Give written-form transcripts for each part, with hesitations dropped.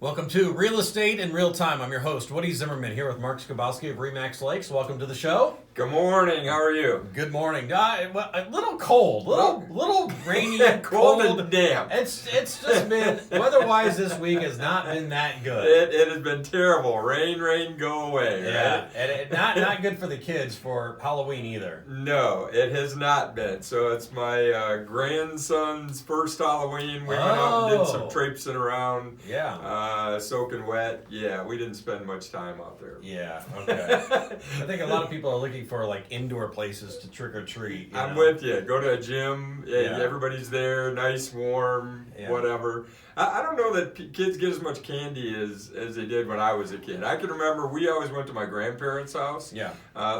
Welcome to Real Estate in Real Time. I'm your host, Woody Zimmerman, here with Mark Skibowski of Remax Lakes. Welcome to the show. Good morning. How are you? Good morning. A little cold, little rainy, cold and damp. It's just been weather-wise this week has not been that good. It has been terrible. Rain, go away. Yeah, right? and not good for the kids for Halloween either. No, it has not been. So it's my grandson's first Halloween. We went out and did some traipsing around. Yeah. Soaking wet. Yeah, we didn't spend much time out there. Yeah. Okay. I think a lot of people are looking for like indoor places to trick or treat. I'm with you. Go to a gym. Yeah. Everybody's there. Nice, warm, whatever. I don't know that kids get as much candy as they did when I was a kid. I can remember we always went to my grandparents' house. Yeah.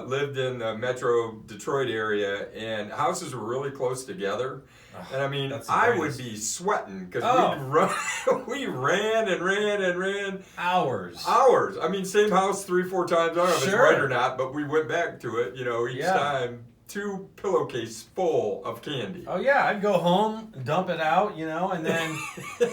Lived in the metro Detroit area, and houses were really close together. And I mean, I would be sweating because we ran and ran. Hours. I mean, same house 3-4 times. I don't know if it's Sure. right or not, but we went back to it, each time. 2 pillowcases full of candy. Oh yeah, I'd go home, dump it out, and then,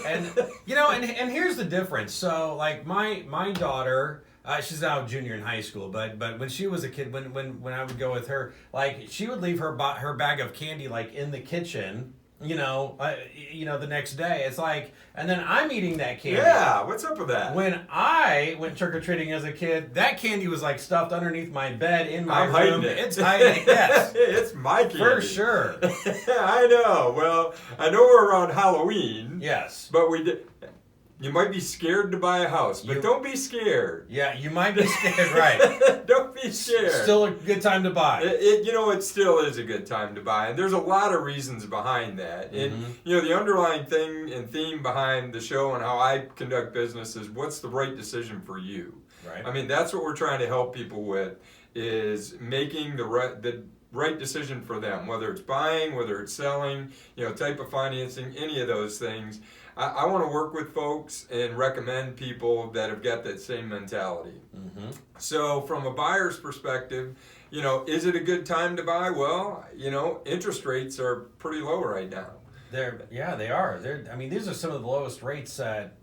and here's the difference. So like my daughter, she's now a junior in high school, but when she was a kid, when I would go with her, like she would leave her bag of candy like in the kitchen. The next day. It's like, and then I'm eating that candy. Yeah, what's up with that? When I went trick-or-treating as a kid, that candy was like stuffed underneath my bed in my room. Hiding it. It's hiding, yes. It's my candy. For sure. I know. Well, I know we're around Halloween. Yes. But you might be scared to buy a house, but don't be scared. Yeah, you might be scared, right. Don't be scared. Still a good time to buy. It still is a good time to buy. And there's a lot of reasons behind that. Mm-hmm. And, the underlying thing and theme behind the show and how I conduct business is what's the right decision for you. Right. I mean, that's what we're trying to help people with, is making the right decision for them, whether it's buying, whether it's selling, type of financing, any of those things. I want to work with folks and recommend people that have got that same mentality. Mm-hmm. So from a buyer's perspective, is it a good time to buy? Well, interest rates are pretty low right now. They are. These are some of the lowest rates that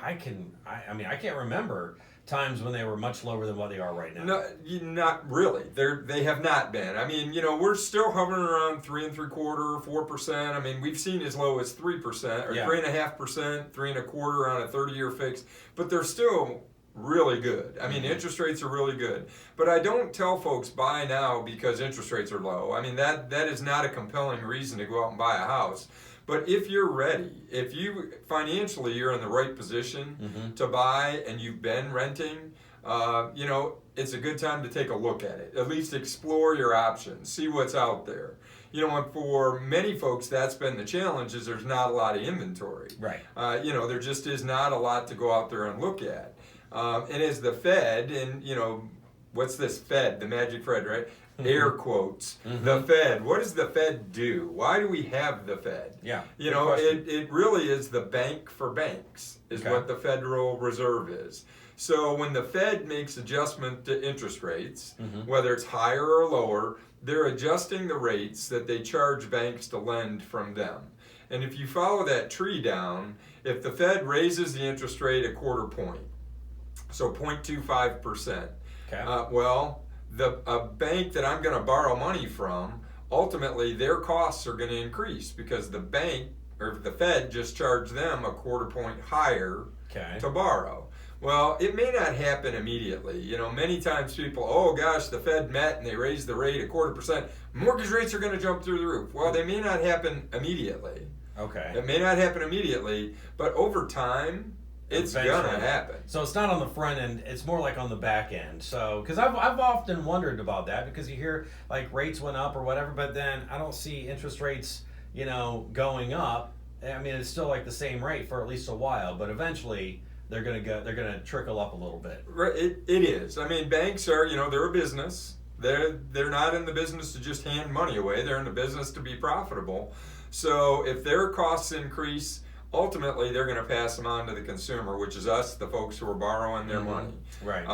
I can't remember times when they were much lower than what they are right now. No, not really. They have not been. I mean, we're still hovering around 3 3/4, 4%. I mean, we've seen as low as 3% or 3.5%, 3.25% on a 30-year fix, but they're still really good. I mean, interest rates are really good. But I don't tell folks buy now because interest rates are low. I mean, that is not a compelling reason to go out and buy a house. But if you're ready, if you financially you're in the right position to buy and you've been renting, it's a good time to take a look at it. At least explore your options, see what's out there. And for many folks, that's been the challenge, is there's not a lot of inventory. Right. There just is not a lot to go out there and look at. And as the Fed, and what's this Fed, the magic Fed, right? Air quotes. Mm-hmm. The Fed. What does the Fed do? Why do we have the Fed? Yeah. It really is the bank for banks, is what the Federal Reserve is. So when the Fed makes adjustment to interest rates, whether it's higher or lower, they're adjusting the rates that they charge banks to lend from them. And if you follow that tree down, if the Fed raises the interest rate a 1/4 point, so 0.25%, a bank that I'm going to borrow money from, ultimately their costs are going to increase because the bank or the Fed just charged them a 1/4 point higher to borrow. Well, it may not happen immediately. Many times people, oh gosh, the Fed met and they raised the rate a 1/4%. Mortgage rates are going to jump through the roof. Well, they may not happen immediately. Okay. It may not happen immediately, but over time, it's gonna happen. So it's not on the front end; it's more like on the back end. So, because I've often wondered about that, because you hear like rates went up or whatever, but then I don't see interest rates, going up. I mean, it's still like the same rate for at least a while, but eventually they're gonna trickle up a little bit. Right, it is. I mean, banks are, they're a business. They're not in the business to just hand money away. They're in the business to be profitable. So if their costs increase, ultimately they're going to pass them on to the consumer, which is us, the folks who are borrowing their money. Right.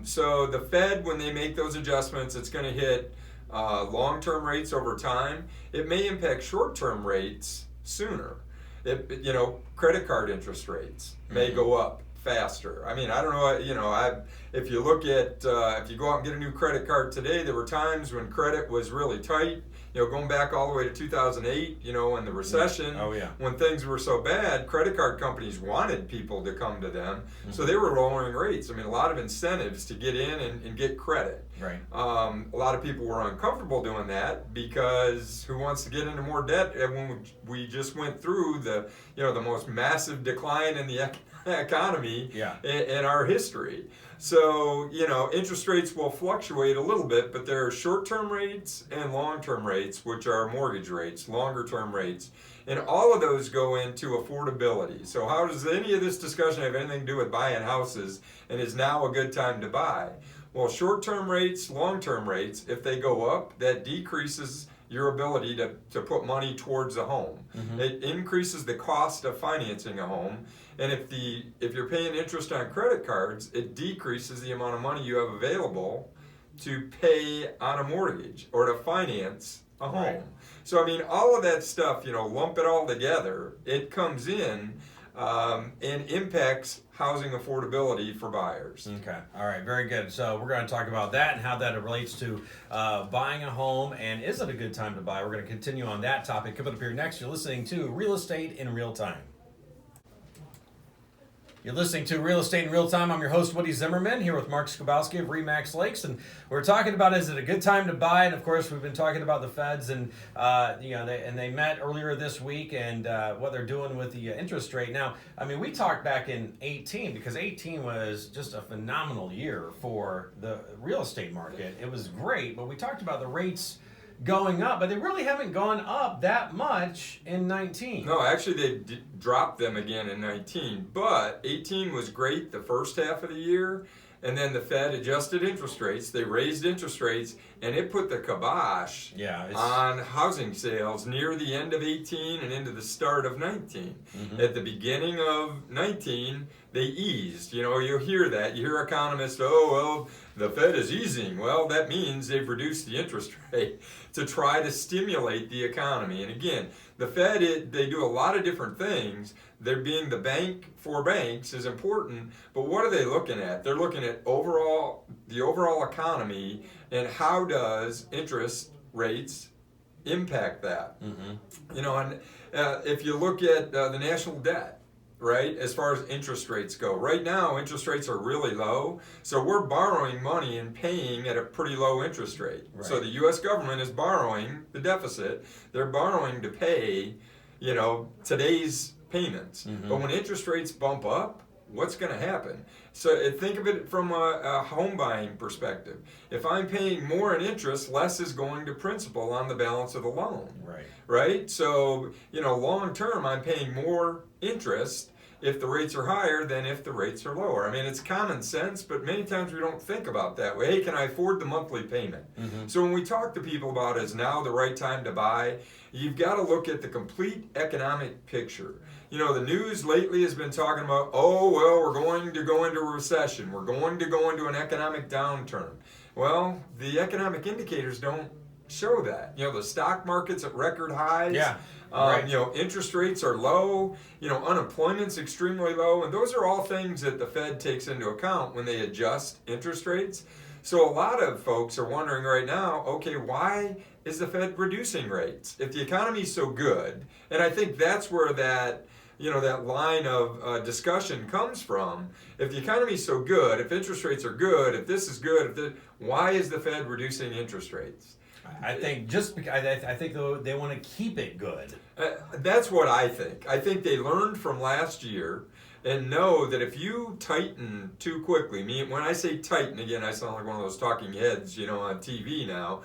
So the Fed, when they make those adjustments, it's going to hit long-term rates over time. It may impact short-term rates sooner. credit card interest rates may go up faster. I mean, I don't know. If you look at if you go out and get a new credit card today, there were times when credit was really tight. Going back all the way to 2008, and the recession, when things were so bad, credit card companies wanted people to come to them, so they were lowering rates. I mean, a lot of incentives to get in and get credit. Right. A lot of people were uncomfortable doing that because who wants to get into more debt when we just went through the most massive decline in the economy in our history. So, interest rates will fluctuate a little bit, but there are short-term rates and long-term rates, which are mortgage rates, longer-term rates. And all of those go into affordability. So how does any of this discussion have anything to do with buying houses, and is now a good time to buy? Well, short-term rates, long-term rates, if they go up, that decreases your ability to put money towards a home. It increases the cost of financing a home. And if you're paying interest on credit cards, it decreases the amount of money you have available to pay on a mortgage or to finance a home. Right. So, I mean, all of that stuff, lump it all together, it comes in and impacts housing affordability for buyers. Okay. All right. Very good. So we're going to talk about that and how that relates to buying a home, and is it a good time to buy? We're going to continue on that topic. Coming up here next, you're listening to Real Estate in Real Time. You're listening to Real Estate in Real Time. I'm your host, Woody Zimmerman, here with Mark Skibowski of RE/MAX Lakes, and we're talking about, is it a good time to buy? And of course, we've been talking about the feds, and they met earlier this week, and what they're doing with the interest rate. Now, I mean, we talked back in 18, because 18 was just a phenomenal year for the real estate market. It was great, but we talked about the rates going up, but they really haven't gone up that much in 19. No, actually they dropped them again in 19, but 18 was great the first half of the year, and then the Fed adjusted interest rates. They raised interest rates, and it put the kibosh on housing sales near the end of 18 and into the start of 19. At the beginning of 19, they eased. You'll hear that. You hear economists, the Fed is easing. Well, that means they've reduced the interest rate to try to stimulate the economy. And again, the Fed, they do a lot of different things. They're being the bank for banks is important, but what are they looking at? They're looking at the overall economy, and how does interest rates impact that? And if you look at the national debt, right, as far as interest rates go, right now interest rates are really low, so we're borrowing money and paying at a pretty low interest rate. Right. So the U.S. government is borrowing the deficit. They're borrowing to pay, today's payments. But when interest rates bump up, what's going to happen? So think of it from a home buying perspective. If I'm paying more in interest, less is going to principal on the balance of the loan. Right? So, long term, I'm paying more interest if the rates are higher than if the rates are lower. I mean, it's common sense, but many times we don't think about that way. Hey, can I afford the monthly payment? So when we talk to people about is now the right time to buy, you've got to look at the complete economic picture. The news lately has been talking about, we're going to go into a recession. We're going to go into an economic downturn. Well, the economic indicators don't show that. The stock market's at record highs. Interest rates are low. Unemployment's extremely low. And those are all things that the Fed takes into account when they adjust interest rates. So a lot of folks are wondering right now, okay, why is the Fed reducing rates? If the economy's so good, and I think that's where that line of discussion comes from. If the economy's so good, if interest rates are good, if this is good, why is the Fed reducing interest rates? I think I think they want to keep it good. That's what I think. I think they learned from last year and know that if you tighten too quickly, when I say tighten, again, I sound like one of those talking heads, on TV now.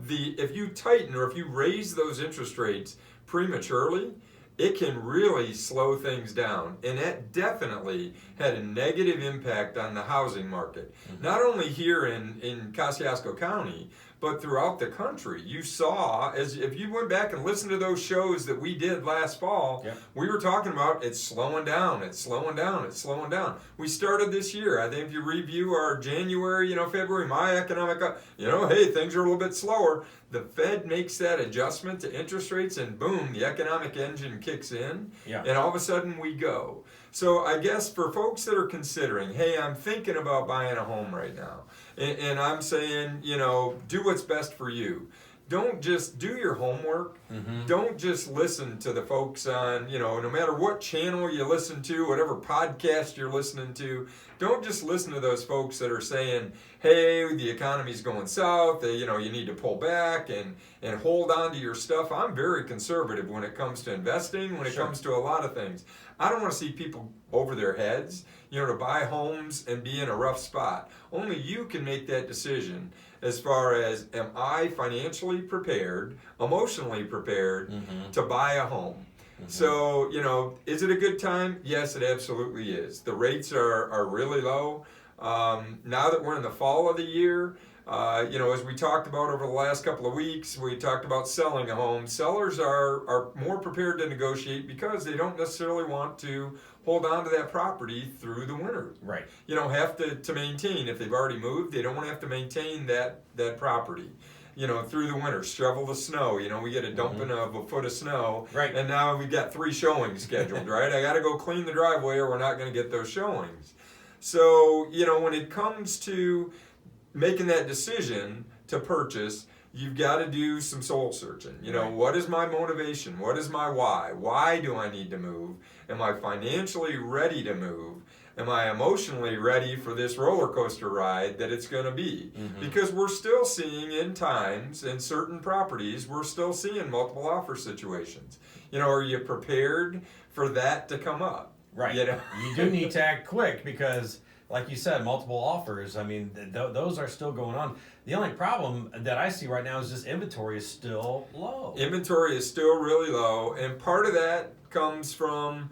If you tighten or if you raise those interest rates prematurely, it can really slow things down. And that definitely had a negative impact on the housing market. Not only here in Kosciuszko County, but throughout the country. You saw, as if you went back and listened to those shows that we did last fall, we were talking about it's slowing down, it's slowing down, it's slowing down. We started this year. I think if you review our January, February, my economic, hey, things are a little bit slower. The Fed makes that adjustment to interest rates, and boom, the economic engine kicks in, and all of a sudden we go. So I guess for folks that are considering, hey, I'm thinking about buying a home right now, and I'm saying, do what's best for you. Don't just do your homework. Don't just listen to the folks on, no matter what channel you listen to, whatever podcast you're listening to, don't just listen to those folks that are saying, hey, the economy's going south, you need to pull back and hold on to your stuff. I'm very conservative when it comes to investing, when it comes to a lot of things. I don't want to see people over their heads, to buy homes and be in a rough spot. Only you can make that decision as far as, am I financially prepared, emotionally prepared to buy a home? So, is it a good time? Yes, it absolutely is. The rates are really low. Now that we're in the fall of the year, as we talked about over the last couple of weeks, we talked about selling a home. Sellers are more prepared to negotiate because they don't necessarily want to hold on to that property through the winter. Right. Have to maintain. If they've already moved, they don't want to have to maintain that property. Through the winter, shovel the snow. We get a dumping of a foot of snow, right? And now we've got 3 showings scheduled, right? I got to go clean the driveway, or we're not going to get those showings. So, when it comes to making that decision to purchase, you've got to do some soul searching. What is my motivation? What is my why? Why do I need to move? Am I financially ready to move? Am I emotionally ready for this roller coaster ride that it's going to be? Because we're still seeing in times, in certain properties, we're still seeing multiple offer situations. Are you prepared for that to come up? Right. You do need to act quick because, like you said, multiple offers. I mean, those are still going on. The only problem that I see right now is just inventory is still low. Inventory is still really low, and part of that comes from,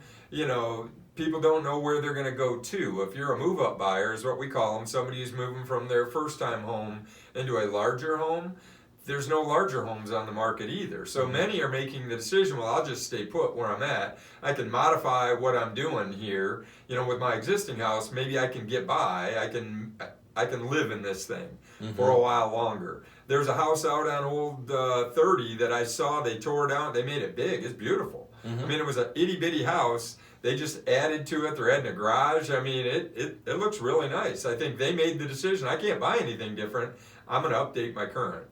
people don't know where they're going to go to. If you're a move-up buyer, is what we call them, somebody who's moving from their first-time home into a larger home, there's no larger homes on the market either. So many are making the decision, well, I'll just stay put where I'm at. I can modify what I'm doing here, with my existing house. Maybe I can get by. I can live in this thing for a while longer. There's a house out on Old 30 that I saw. They tore down. They made it big. It's beautiful. I mean, it was an itty-bitty house. They just added to it. They're adding a garage. I mean, it looks really nice. I think they made the decision. I can't buy anything different. I'm going to update my current.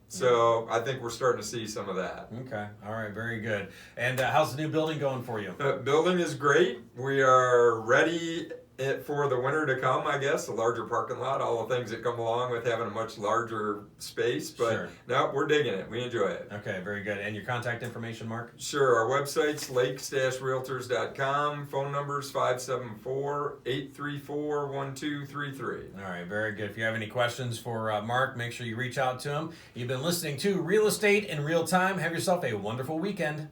So I think we're starting to see some of that. Okay. All right. Very good. And how's the new building going for you? Building is great. We are ready for the winter to come, I guess. A larger parking lot, all the things that come along with having a much larger space. But no, we're digging it. We enjoy it. Okay. Very good. And your contact information, Mark? Sure. Our website's lakes-realtors.com. Phone number's 574-834-1233. All right. Very good. If you have any questions for Mark, make sure you reach out to him. You've been listening to Real Estate in Real Time. Have yourself a wonderful weekend.